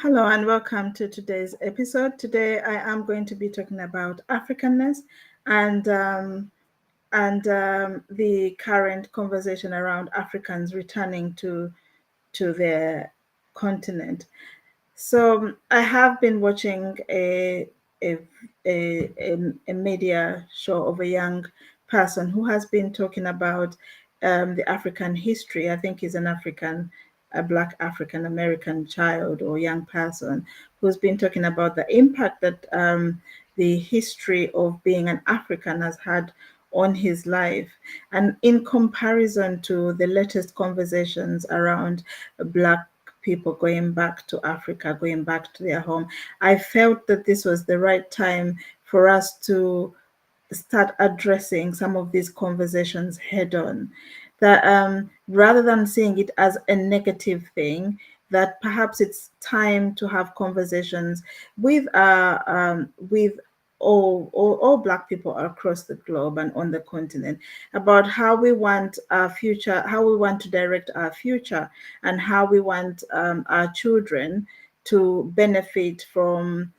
Hello and welcome to today's episode. Today I am going to be talking about Africanness and the current conversation around Africans returning to their continent. So I have been watching a, a media show of a young person who has been talking about the African history. I think he's a Black African American child or young person who's been talking about the impact that the history of being an African has had on his life, and in comparison to the latest conversations around Black people going back to Africa, going back to their home, I felt that this was the right time for us to start addressing some of these conversations head on. That rather than seeing it as a negative thing, that perhaps it's time to have conversations with all Black people across the globe and on the continent about how we want our future, how we want to direct our future, and how we want our children to benefit from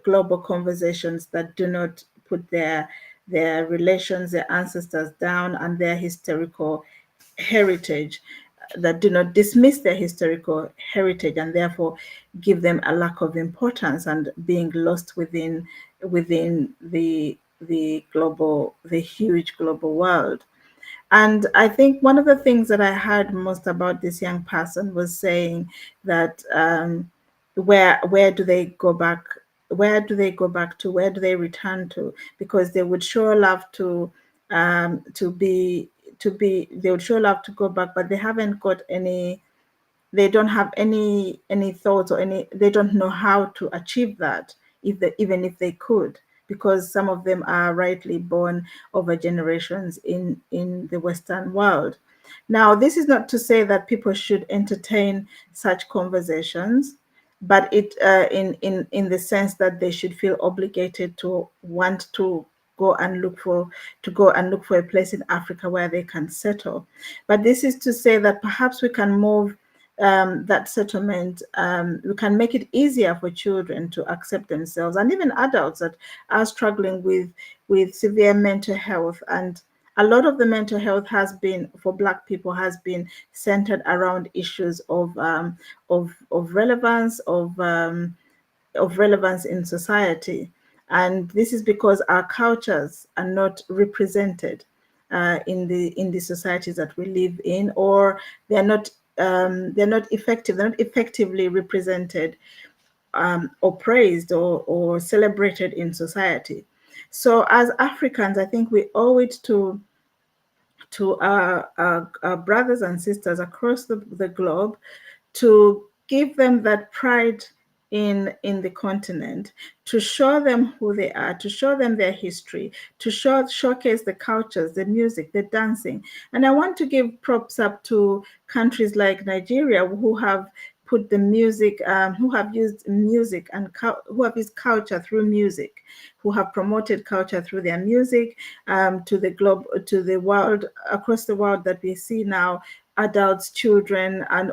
global conversations that do not put their relations, their ancestors down, and their historical heritage, that do not dismiss their historical heritage and therefore give them a lack of importance and being lost within the huge global world. And I think one of the things that I heard most about this young person was saying that where do they go back? Where do they go back to? Where do they return to? Because they would sure love to be they would sure love to go back, but they haven't got any, they don't have any thoughts or any, they don't know how to achieve that, if they, even if they could, because some of them are rightly born over generations in the Western world. Now, this is not to say that people should entertain such conversations, but it in the sense that they should feel obligated to want to go and look for a place in Africa where they can settle. But this is to say that perhaps we can move that settlement, we can make it easier for children to accept themselves, and even adults that are struggling with severe mental health. And a lot of the mental health has been, for Black people, has been centered around issues of relevance, of relevance in society. And this is because our cultures are not represented in the societies that we live in, or they're not they're not effective. They're not effectively represented or praised or celebrated in society. So, as Africans, I think we owe it to our brothers and sisters across the globe to give them that pride in the continent, to show them who they are, to show them their history, to showcase the cultures, the music, the dancing. And I want to give props up to countries like Nigeria, who have put the music, who have used music and who have used culture through music, who have promoted culture through their music, to the globe, to the world, across the world, that we see now adults, children, and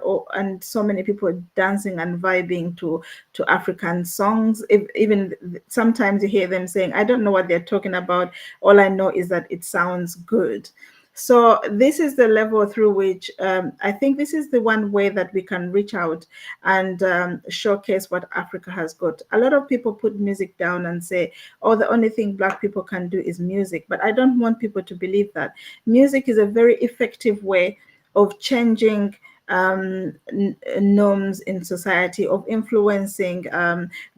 so many people dancing and vibing to African songs. Even sometimes you hear them saying, "I don't know what they're talking about. All I know is that it sounds good." So this is the level through which I think this is the one way that we can reach out and showcase what Africa has got. A lot of people put music down and say, "Oh, the only thing Black people can do is music." But I don't want people to believe that. Music is a very effective way of changing norms in society, of influencing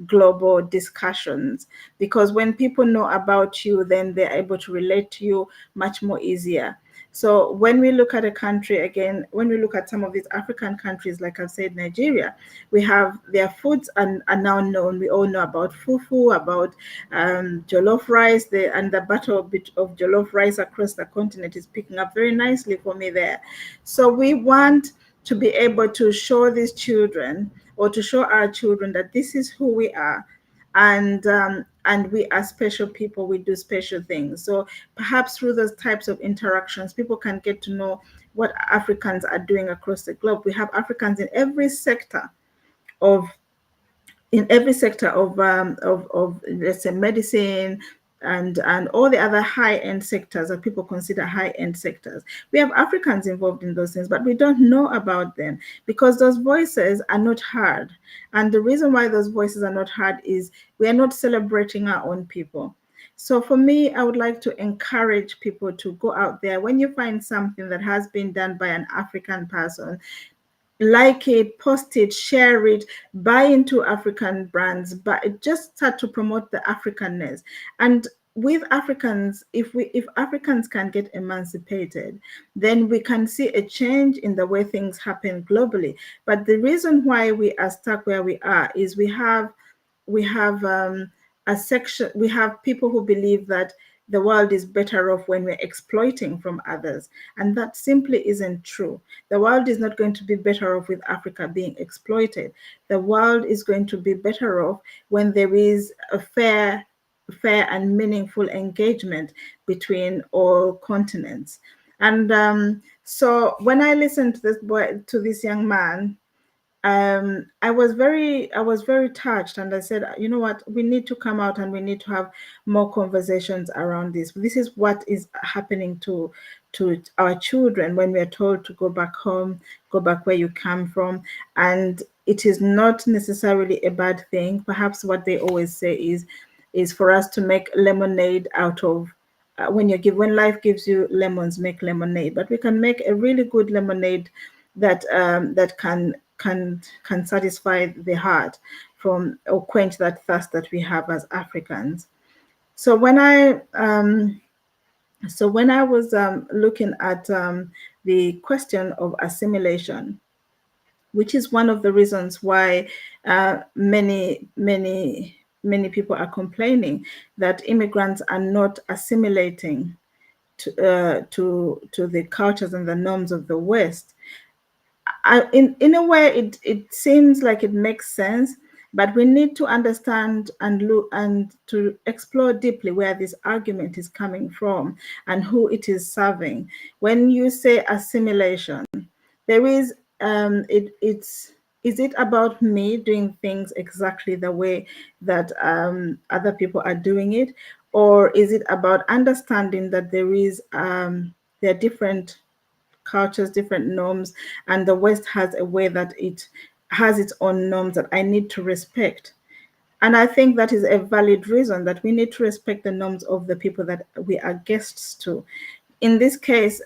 global discussions. Because when people know about you, then they're able to relate to you much more easier. So when we look at a country, again, when we look at some of these African countries, like I've said, Nigeria, we have their foods are now known. We all know about fufu, about jollof rice, and the battle of jollof rice across the continent is picking up very nicely for me there. So we want to be able to show these children, or to show our children, that this is who we are, and we are special people. We do special things. So perhaps through those types of interactions, people can get to know what Africans are doing across the globe. We have Africans in every sector of in every sector of let's say medicine and all the other high-end sectors that people consider high-end sectors. We have Africans involved in those things, but we don't know about them because those voices are not heard. And the reason why those voices are not heard is we are not celebrating our own people. So for me, I would like to encourage people to go out there. When you find something that has been done by an African person, like it, post it, share it, buy into African brands, but just start to promote the Africanness. And with Africans, if Africans can get emancipated, then we can see a change in the way things happen globally. But the reason why we are stuck where we are is we have a section, we have people who believe that the world is better off when we're exploiting from others, and that simply isn't true. The world is not going to be better off with Africa being exploited. The world is going to be better off when there is a fair and meaningful engagement between all continents. And so when I listened to this young man, I was very touched, and I said, you know what, we need to come out and we need to have more conversations around this. This is what is happening to our children when we are told to go back home, go back where you come from, and it is not necessarily a bad thing. Perhaps what they always say is for us to make lemonade out of when life gives you lemons, make lemonade. But we can make a really good lemonade that can satisfy the heart from or quench that thirst that we have as Africans. So when I was looking at the question of assimilation, which is one of the reasons why many people are complaining that immigrants are not assimilating to the cultures and the norms of the West. In a way, it seems like it makes sense, but we need to understand and look and to explore deeply where this argument is coming from and who it is serving. When you say assimilation, there is it's is it about me doing things exactly the way that other people are doing it, or is it about understanding that there are different cultures, different norms, and the West has a way that it has its own norms that I need to respect. And I think that is a valid reason that we need to respect the norms of the people that we are guests to. In this case,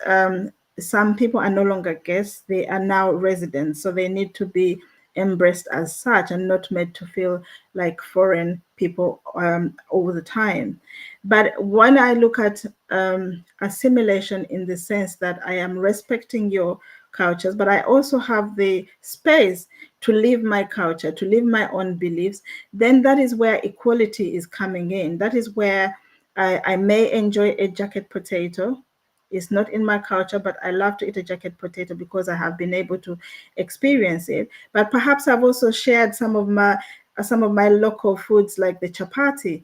some people are no longer guests, they are now residents, so they need to be embraced as such and not made to feel like foreign people all the time. But when I look at assimilation in the sense that I am respecting your cultures, but I also have the space to live my culture, to live my own beliefs, then that is where equality is coming in. That is where I may enjoy a jacket potato. It's not in my culture, but I love to eat a jacket potato because I have been able to experience it. But perhaps I've also shared some of my local foods like the chapati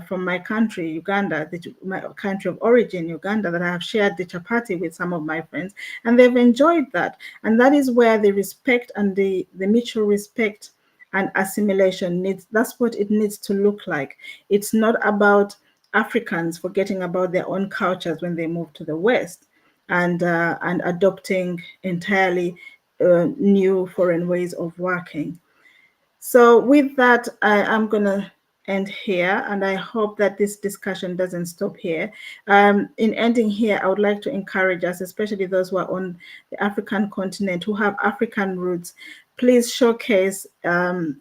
from my country, Uganda, my country of origin, Uganda, that I have shared the chapati with some of my friends, and they've enjoyed that. And that is where the respect and the mutual respect and assimilation that's what it needs to look like. It's not about Africans forgetting about their own cultures when they move to the West and adopting entirely new foreign ways of working. So with that, I am going to end here, and I hope that this discussion doesn't stop here. In ending here, I would like to encourage us, especially those who are on the African continent, who have African roots, please showcase the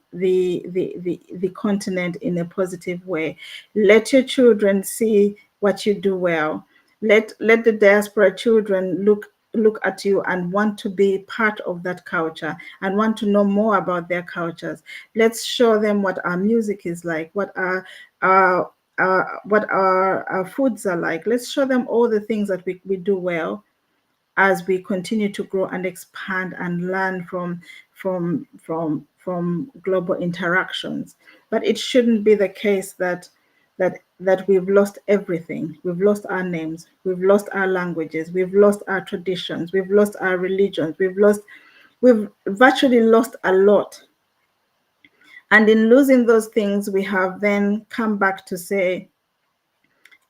continent in a positive way. Let your children see what you do well. Let the diaspora children look at you and want to be part of that culture and want to know more about their cultures. Let's show them what our music is like, what our foods are like. Let's show them all the things that we do well as we continue to grow and expand and learn from global interactions. But it shouldn't be the case that we've lost everything. We've lost our names, we've lost our languages, we've lost our traditions, we've lost our religions, we've virtually lost a lot And in losing those things, we have then come back to say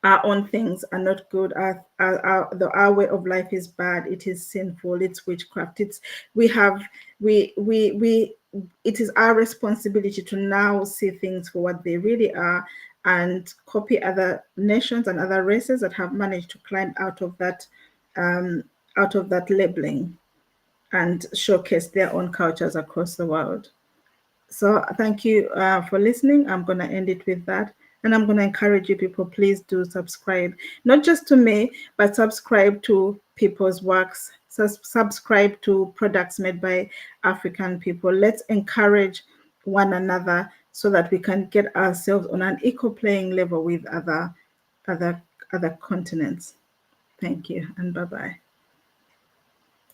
our own things are not good. Our way of life is bad. It is sinful. It's witchcraft. We have we it is our responsibility to now see things for what they really are, and copy other nations and other races that have managed to climb um, out of that labeling and showcase their own cultures across the world. So thank you for listening. I'm going to end it with that. And I'm going to encourage you people, please do subscribe, not just to me, but subscribe to people's works, subscribe to products made by African people. Let's encourage one another so that we can get ourselves on an equal playing level with other other continents. Thank you and bye-bye.